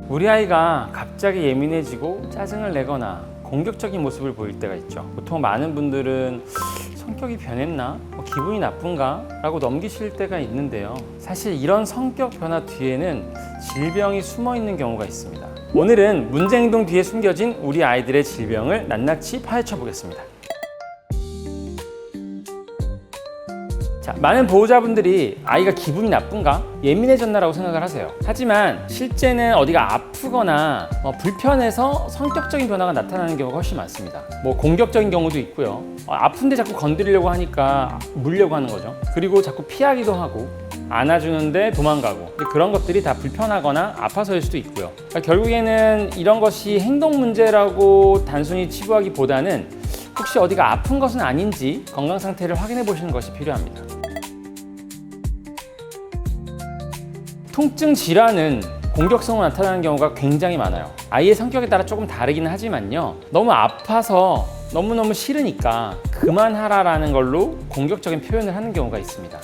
우리 아이가 갑자기 예민해지고 짜증을 내거나 공격적인 모습을 보일 때가 있죠. 보통 많은 분들은 성격이 변했나? 기분이 나쁜가? 라고 넘기실 때가 있는데요. 사실 이런 성격 변화 뒤에는 질병이 숨어 있는 경우가 있습니다. 오늘은 문제 행동 뒤에 숨겨진 우리 아이들의 질병을 낱낱이 파헤쳐 보겠습니다. 자, 많은 보호자분들이 아이가 기분이 나쁜가? 예민해졌나라고 생각을 하세요. 하지만 실제는 어디가 아프거나 불편해서 성격적인 변화가 나타나는 경우가 훨씬 많습니다. 공격적인 경우도 있고요. 아픈데 자꾸 건드리려고 하니까 물려고 하는 거죠. 그리고 자꾸 피하기도 하고 안아주는데 도망가고, 그런 것들이 다 불편하거나 아파서일 수도 있고요. 그러니까 결국에는 이런 것이 행동 문제라고 단순히 치부하기보다는 혹시 어디가 아픈 것은 아닌지 건강 상태를 확인해 보시는 것이 필요합니다. 통증 질환은 공격성으로 나타나는 경우가 굉장히 많아요. 아이의 성격에 따라 조금 다르기는 하지만요. 너무 아파서 너무너무 싫으니까 그만하라라는 걸로 공격적인 표현을 하는 경우가 있습니다.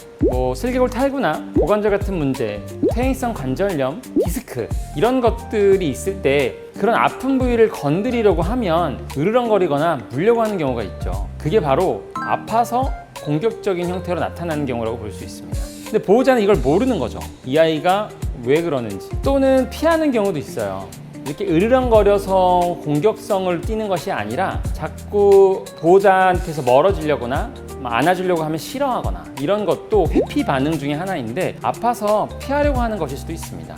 슬개골 탈구나 고관절 같은 문제, 퇴행성 관절염, 디스크 이런 것들이 있을 때 그런 아픈 부위를 건드리려고 하면 으르렁거리거나 물려고 하는 경우가 있죠. 그게 바로 아파서 공격적인 형태로 나타나는 경우라고 볼 수 있습니다. 근데 보호자는 이걸 모르는 거죠. 이 아이가 왜 그러는지. 또는 피하는 경우도 있어요. 이렇게 으르렁거려서 공격성을 띠는 것이 아니라 자꾸 보호자한테서 멀어지려거나 안아주려고 하면 싫어하거나, 이런 것도 회피 반응 중에 하나인데 아파서 피하려고 하는 것일 수도 있습니다.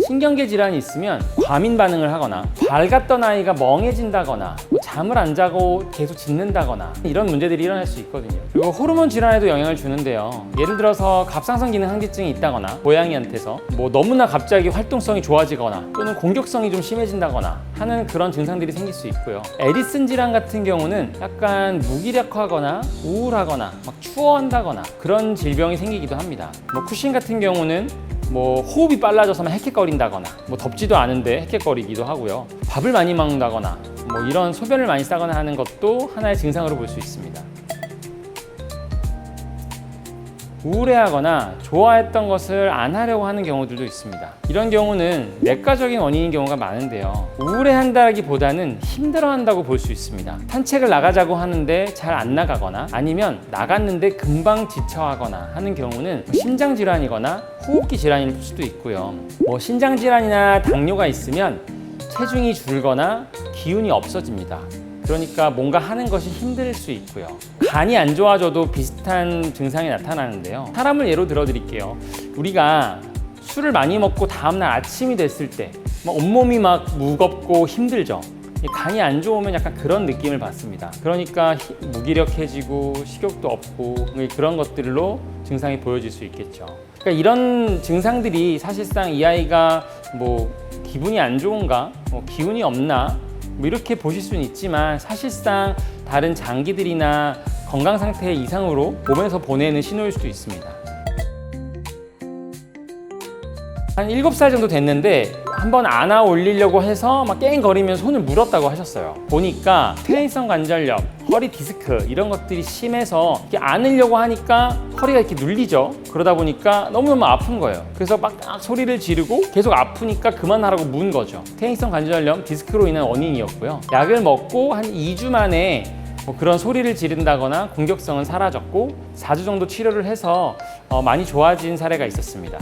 신경계 질환이 있으면 과민 반응을 하거나, 밝았던 아이가 멍해진다거나, 잠을 안 자고 계속 짖는다거나, 이런 문제들이 일어날 수 있거든요. 그리고 호르몬 질환에도 영향을 주는데요. 예를 들어서 갑상선 기능 항진증이 있다거나, 고양이한테서 너무나 갑자기 활동성이 좋아지거나 또는 공격성이 좀 심해진다거나 하는 그런 증상들이 생길 수 있고요. 에디슨 질환 같은 경우는 약간 무기력하거나 우울하거나 추워한다거나 그런 질병이 생기기도 합니다. 쿠신 같은 경우는 호흡이 빨라져서 헥헥거린다거나, 덥지도 않은데 헥헥거리기도 하고요. 밥을 많이 먹는다거나, 이런 소변을 많이 싸거나 하는 것도 하나의 증상으로 볼 수 있습니다. 우울해하거나 좋아했던 것을 안 하려고 하는 경우들도 있습니다. 이런 경우는 내과적인 원인인 경우가 많은데요. 우울해한다기보다는 힘들어한다고 볼 수 있습니다. 산책을 나가자고 하는데 잘 안 나가거나, 아니면 나갔는데 금방 지쳐하거나 하는 경우는 심장질환이거나 호흡기 질환일 수도 있고요. 신장질환이나 당뇨가 있으면 체중이 줄거나 기운이 없어집니다. 그러니까 뭔가 하는 것이 힘들 수 있고요. 간이 안 좋아져도 비슷한 증상이 나타나는데요. 사람을 예로 들어 드릴게요. 우리가 술을 많이 먹고 다음날 아침이 됐을 때 온몸이 무겁고 힘들죠. 간이 안 좋으면 약간 그런 느낌을 받습니다. 그러니까 무기력해지고 식욕도 없고 그런 것들로 증상이 보여질 수 있겠죠. 그러니까 이런 증상들이 사실상 이 아이가 기분이 안 좋은가, 기운이 없나, 이렇게 보실 수는 있지만 사실상 다른 장기들이나 건강 상태의 이상으로 몸에서 보내는 신호일 수도 있습니다. 한 7살 정도 됐는데 한번 안아 올리려고 해서 깽거리면서 손을 물었다고 하셨어요. 보니까 퇴행성 관절염, 허리 디스크 이런 것들이 심해서 이렇게 안으려고 하니까 허리가 이렇게 눌리죠. 그러다 보니까 너무너무 아픈 거예요. 그래서 막 소리를 지르고 계속 아프니까 그만하라고 문 거죠. 퇴행성 관절염, 디스크로 인한 원인이었고요. 약을 먹고 한 2주 만에 그런 소리를 지른다거나 공격성은 사라졌고 4주 정도 치료를 해서 많이 좋아진 사례가 있었습니다.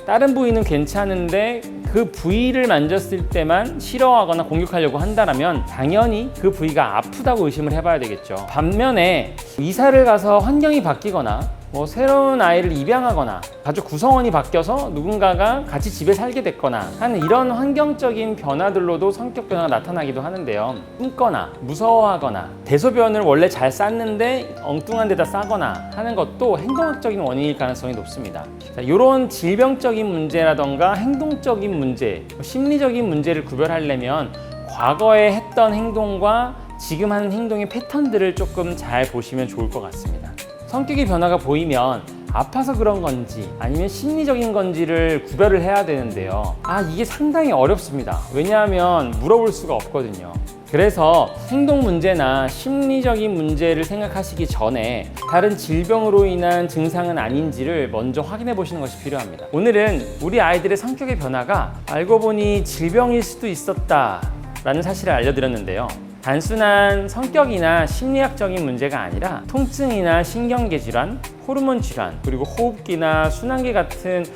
다른 부위는 괜찮은데 그 부위를 만졌을 때만 싫어하거나 공격하려고 한다면 당연히 그 부위가 아프다고 의심을 해봐야 되겠죠. 반면에 이사를 가서 환경이 바뀌거나 새로운 아이를 입양하거나 가족 구성원이 바뀌어서 누군가가 같이 집에 살게 됐거나 하는 이런 환경적인 변화들로도 성격 변화가 나타나기도 하는데요. 숨거나 무서워하거나 대소변을 원래 잘 쌌는데 엉뚱한 데다 싸거나 하는 것도 행동학적인 원인일 가능성이 높습니다. 이런 질병적인 문제라던가 행동적인 문제, 심리적인 문제를 구별하려면 과거에 했던 행동과 지금 하는 행동의 패턴들을 조금 잘 보시면 좋을 것 같습니다. 성격의 변화가 보이면 아파서 그런 건지 아니면 심리적인 건지를 구별을 해야 되는데요. 이게 상당히 어렵습니다. 왜냐하면 물어볼 수가 없거든요. 그래서 행동 문제나 심리적인 문제를 생각하시기 전에 다른 질병으로 인한 증상은 아닌지를 먼저 확인해 보시는 것이 필요합니다. 오늘은 우리 아이들의 성격의 변화가 알고 보니 질병일 수도 있었다 라는 사실을 알려드렸는데요. 단순한 성격이나 심리학적인 문제가 아니라 통증이나 신경계 질환, 호르몬 질환, 그리고 호흡기나 순환계 같은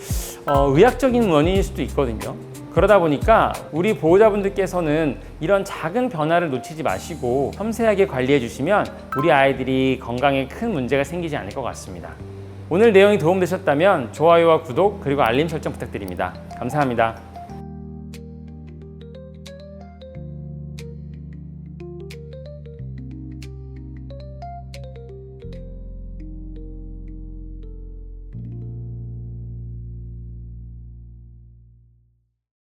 의학적인 원인일 수도 있거든요. 그러다 보니까 우리 보호자분들께서는 이런 작은 변화를 놓치지 마시고 섬세하게 관리해 주시면 우리 아이들이 건강에 큰 문제가 생기지 않을 것 같습니다. 오늘 내용이 도움되셨다면 좋아요와 구독 그리고 알림 설정 부탁드립니다. 감사합니다.